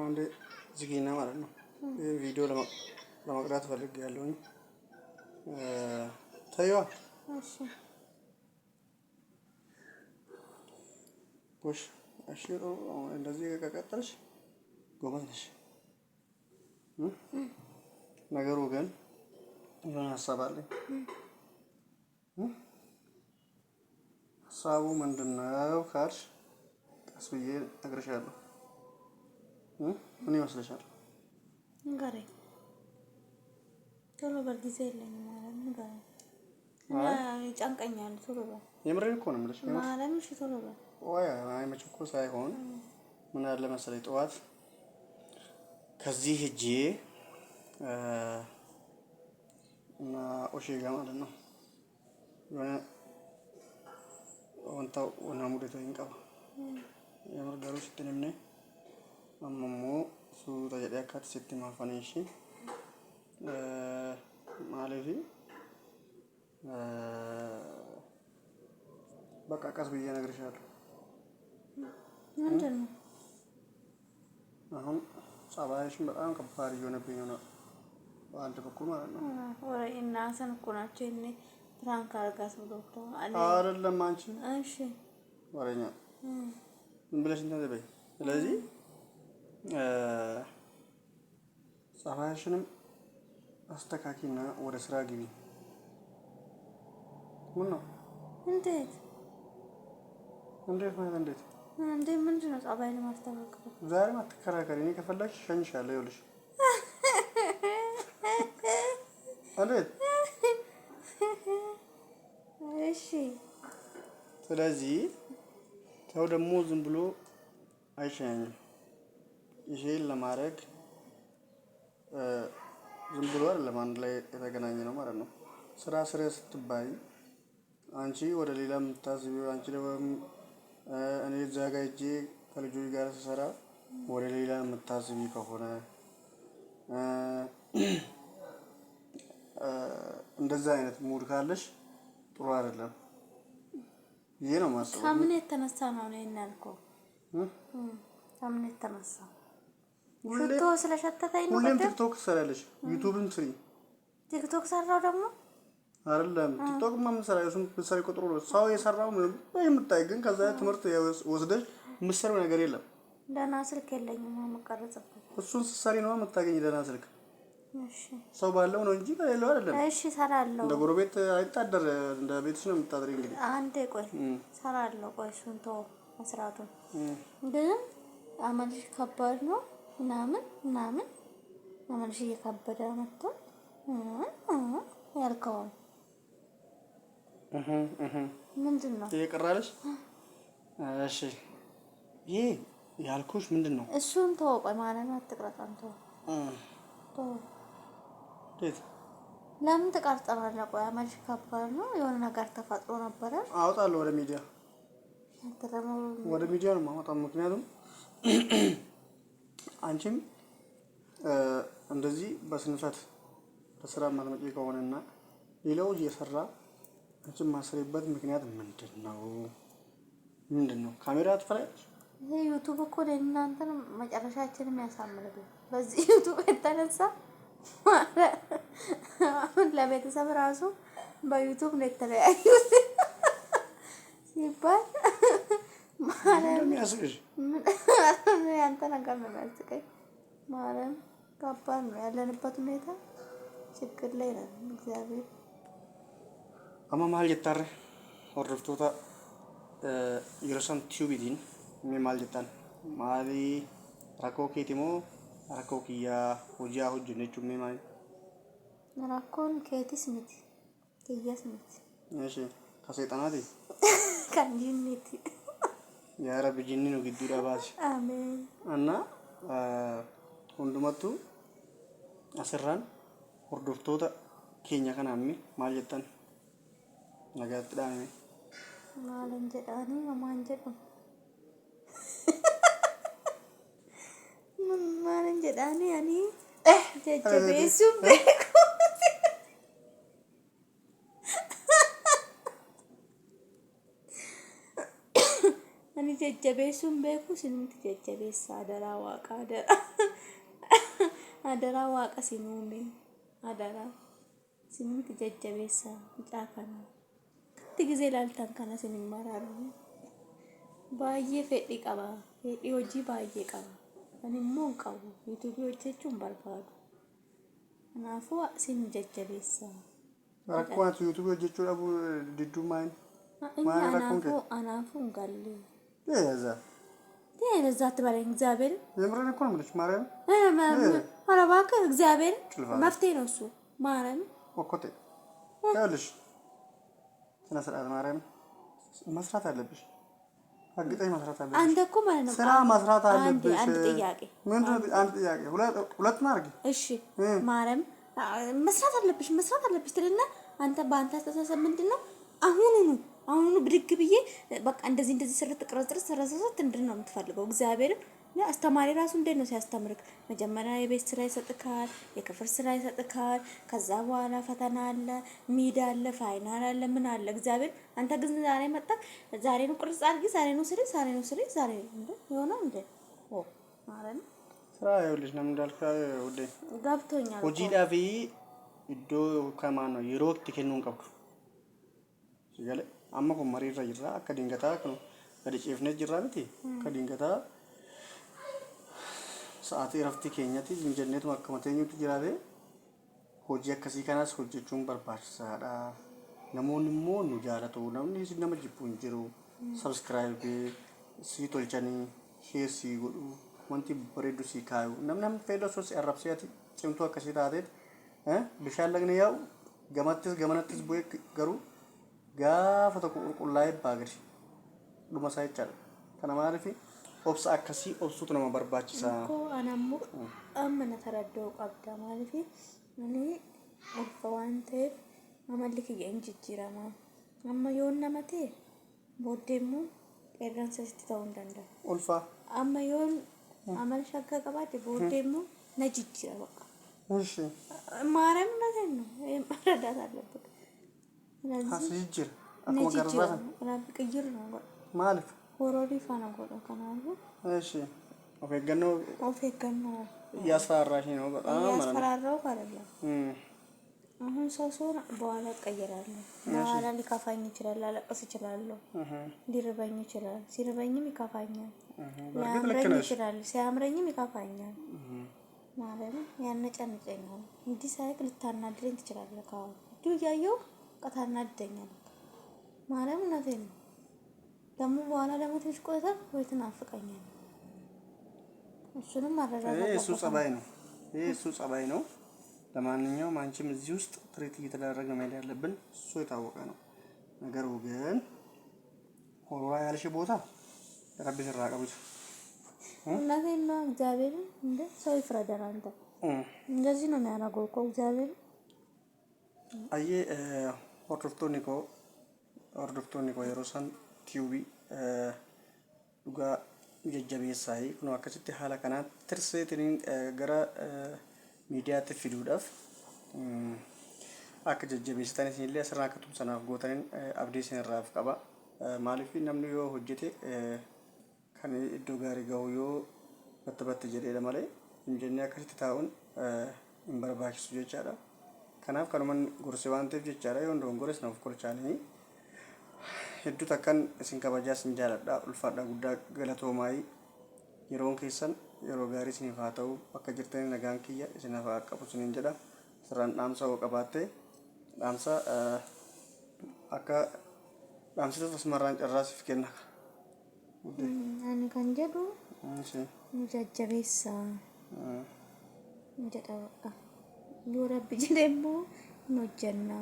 አንዴ ዝጊና ማለት ነው። ቪዲዮ ለመቅዳት ፈልጌያለሁኝ። ታየዋ እሺ ጎሽ እሺ እንደዚህ ከቀጠልሽ ጎበዝ ነሽ። ነገሩ ግን የሆነ ሀሳብ አለኝ። ሀሳቡ ምንድነው ካልሽ ቀስ ብዬ እነግርሻለሁ። ምን ይመስልሻል? ንገረኝ። ቶሎ በል ጊዜ የለኝም ማለት ንገረኝ። ጨንቀኛል። ቶሎ በል። የምሬን እኮ ነው የምልሽ ማለት እሺ ቶሎ በል። ወይ አይመችኮ ሳይሆን ምን አለ መሰለኝ ጠዋት ከዚህ ሂጄ እና ኦሼ ጋር ማለት ነው የሆነ ወንታው ወናሙዴቶ ይንቀባ የምርጋሩ ስትንምኔ አመሞ ሱ ተጀደ አካት ሲቲ ማፈኔሽ ማለፊ በቃ ቀስ ብዬ እነግርሻለሁ። ምንድን ነው አሁን ጸባይሽን በጣም ከባድ እየሆነብኝ ነው በአንድ በኩል ማለት ነው። ወይ እና ሰን እኮ ናቸው እኔ ፍራንክ አርጋስ ብሎታ አይደለም አንቺ እሺ ወሬኛ ምን ብለሽ እንትን በይ። ስለዚህ ጸባይሽንም አስተካኪና ወደ ስራ ግቢ። ምን ነው እንዴት እንዴት ማለት እንዴት እንዴ ምንድን ነው ጸባይን ማስተካከል? ዛሬ ማትከራከሪ እኔ ከፈለግሽ እሸኝሻለሁ። ይኸውልሽ እንዴት እሺ። ስለዚህ ሰው ደግሞ ዝም ብሎ አይሸኝም። ይሄን ለማድረግ ዝም ብሎ አይደለም አንድ ላይ የተገናኘ ነው ማለት ነው። ስራ ስትባይ አንቺ ወደ ሌላ የምታስቢው አንቺ ደግሞ እኔ እዛ ጋር ሂጄ ከልጆች ጋር ስሰራ ወደ ሌላ የምታስቢ ከሆነ እንደዛ አይነት ሙድ ካለሽ ጥሩ አይደለም። ይሄ ነው ማሰብ። ከምን የተነሳ ነው ያልከው? ከምን የተነሳ ሽቶ ስለሸተተኝ ነው። ሁሌም ቲክቶክ ትሰሪያለሽ፣ ዩቲዩብም ስሪ። ቲክቶክ ሰራው ደግሞ አይደለም ቲክቶክ ምን ሰራው? እሱን ብትሰሪ ቁጥሩ ነው ሰው የሰራው ምን የምታይ ግን ከዛ ትምህርት ወስደሽ የምትሰሪው ነገር የለም። ደህና ስልክ የለኝም ማመቀረጽበት። እሱን ስትሰሪ ነው የምታገኝ ደህና ስልክ። እሺ ሰው ባለው ነው እንጂ በሌለው አይደለም። እሺ ሰራለሁ። እንደ ጎረቤት አይታደር፣ እንደ ቤትሽ ነው የምታድሪ። እንግዲህ አንዴ ቆይ ሰራለሁ። ቆይ እሱን ተው መስራቱን። ግን አመልሽ ከባድ ነው ምናምን አመልሽ እየከበደ መጥቶ ያልከው ምንድን ነው የቀራለሽ? እሺ ይሄ ያልኩሽ ምንድን ነው? እሱን ተው ቆይ ማለት ነው። አትቅረጥ አንተ ተው እንዴት ለምን ተቃርጠናል? ቆይ አመልሽ ከባድ ነው። የሆነ ነገር ተፈጥሮ ነበረ። አውጣለሁ ወደ ሚዲያ ወደ ሚዲያ ነው የማወጣው። ምክንያቱም አንቺም እንደዚህ በስነ ስርዓት ለስራ ማትመጪ ከሆነና ሌላው እየሰራ አንቺም ማስሪበት ምክንያት ምንድነው? ካሜራ ትፈራለሽ? ይሄ ዩቲዩብ እኮ ለእናንተን መጨረሻችንን ያሳምራል። በዚህ ዩቲዩብ የተነሳ አሁን ለቤተሰብ ራሱ በዩቲዩብ ነው የተለያዩት ሲባል ማለም ያስቅሽ ያንተ ነገር ነው የሚያስቀኝ። ማለም ከባድ ነው ያለንበት ሁኔታ ችግር ላይ ነን። እግዚአብሔር ማል ጀታረ ወርፍቶታ ይረሳን ቲዩቢዲን ማል ጀታን ማሊ ራኮ ኬቲሞ ራኮ ኪያ ሁጃ ሁጅነቹ ማይ ራኮን ኬቲስ ሚት ኪያስ ሚት እሺ ከሰይጣናት ከንጂኒት ያ ረብ ጂኒ ነው ግዱ ዳባስ አሜን እና ሁንዱመቱ አስራን ወርዶፍቶታ ኬኛ ከናሚ ማል ጀታን ነጋት ዳኔ ማለን ጀዳኒ ማን ጀዱ ማለን ጀዳኒ አኒ ጀጀቤሱ ቤኩ እኔ jajjabeessuun beeku sinumti jajjabeessa adaraa waaqa adaraa waaqa sinuume adaraa sinumti jajjabeessa mucaa kana itti gisee ilaaltan kana sinin maraaru baay'ee fedhii qaba fedhii hojii baay'ee qaba ani immoo hin qabu yuutuubii hojjechuun barbaadu kanaafuu sin jajjabeessa rakkoo ati yuutuubii hojjechuu dhabu didduu maal anaafuu hin galle የዛ ትበለኝ እግዚአብሔር የምረን እኮ ነው የምልሽ ማርያም ኧረ እባክህ እግዚአብሔር መፍትሄ ነው እሱ ማርያም ወኮቴ ይኸውልሽ ስነ ስርዓት ማርያም መስራት አለብሽ አግጠኝ መስራት አለብሽ አንተ እኮ ማለት ነው ስራ መስራት አለብሽ አንድ ጥያቄ አንድ ጥያቄ ሁለት ማርጊ እሺ ማርያም መስራት አለብሽ ትልና አንተ በአንተ አስተሳሰብ ምንድነው አሁን ብድግ ብዬ በቃ እንደዚህ ስርት ቅረጽ እንድነው የምትፈልገው እግዚአብሔርን አስተማሪ ራሱ እንዴት ነው ሲያስተምርክ መጀመሪያ የቤት ስራ ይሰጥካል የክፍል ስራ ይሰጥካል ከዛ በኋላ ፈተና አለ ሚድ አለ ፋይናል አለ ምን አለ እግዚአብሔር አንተ ግን ዛሬ መጣክ ዛሬ ነው ቅርጽ አድርጊ ዛሬ ነው ስሪ ዛሬ እንዴ የሆነው እንዴ ማለት ስራ ይኸውልሽ ነው እንዳልካ ወዴ ገብቶኛል ሆጂ ዳፊ ኢዶ ከማን ነው ይሮክ ትከኑን ቀብኩ ሲገለ አማ ኮመሪ ይራ ከዲንገታ ከኑ ከዲጭፍነ ጅራንቲ ከዲንገታ sa'aatii rafti keenyatti injinneetu akka mateenyuutti jiraate hojii akkasii kanas hojjechuun barbaachisaadha. Namoonni immoo nu jaalatu namni nama jibbu hin jiru subscribe si tolchanii share si godhu wanti bareedu si kaayu namni fedha sos arrabseeti cimtuu akkasii taateet bishaan lagni yaa'u gamanattis bu'ee garuu gaafa tokko qulqullaa'ee baagari dhuma isaa jechaadha. Kana maaliif obsa akkasii obsuutu nama barbaachisa ko anammu amana taraddoo qabda maalifi ani ulfa waan ta'eef amalli kiyya hin jijjiirama amma yoon nama ta'e booddeemmoo qeerransa sitti ta'uu hin danda'a ulfa amma yoon amal shakka qabaate booddeemmoo na jijjiira baqa እሺ ማርያም እንደዚህ ነው መረዳት አለበት አስጅር አኮ ገርባታ ራብ ቅይር ነው ማለት ሆሮሪ ፋና ጎዳ ከናሉ እሺ ኦፌገኖ ያስፈራራሽ ነው በጣም ማለት ነው ያስፈራራው አይደለም አሁን ሰው በኋላ ቀየራለሁ በኋላ ሊካፋኝ ይችላል አለቀስ ይችላል ሊርበኝ ይችላል ሲርበኝም ይካፋኛል ያምረኝ ይችላል ሲያምረኝም ይካፋኛል ማለት ነው ያነጨንጨኛል እንዲህ ሳይክ ልታናድረኝ ትችላለህ ካው ዱያየው ቀታናደኛል ማለት ነው ደሞ በኋላ ደግሞ ትንሽ ቆይታ ወይ ትናፍቀኛል እሱንም ማረጋጋት እሱ ጸባይ ነው ለማንኛውም አንቺም እዚህ ውስጥ ትሪት እየተደረገ ነው ያለብን እሱ የታወቀ ነው ነገሩ ግን ሆሮራ ያልሽ ቦታ ረብ ይራቀቡት እናቴና እግዚአብሔር እንደ ሰው ይፍረዳል አንተ እንደዚህ ነው የሚያደርገው እኮ እግዚአብሔር አየ ኦርዶክቶኒኮ የሮሳን ቲዩቢ ዱጋ jajjabeessai kuno akkasitti haala kana tirseetiin gara miidiyaatti fiduudhaaf akka jajjabeessitan isinillee asirraa akka tumsanaaf gootaniin abdii isinirraaf qaba maaliif namni yoo hojjete kan iddoo gaarii ga'u yoo batta jedheedha malee hin jennee akkasitti taa'uun hin barbaachisu jechaadha kanaaf kanuman gorse waan ta'eef jechaadha yoo hundoon gores naaf kolchaanii hedduu takkan isin kabajaa isin jaaladha ulfaadha guddaa galatoomaay yeroon keessan yeroo gaarii isiniif haa ta'u akka jirtanii nagaan kiyya isinaaf haa qabu isiniin jedha sirraan dhaamsa hoo qabaatte dhaamsa akka dhaamsita tasmarraan carraasiif kenna ani kan jedhu nu jajjabeessa jedha bakka yoo rabbi jedhe immoo nu hojjenna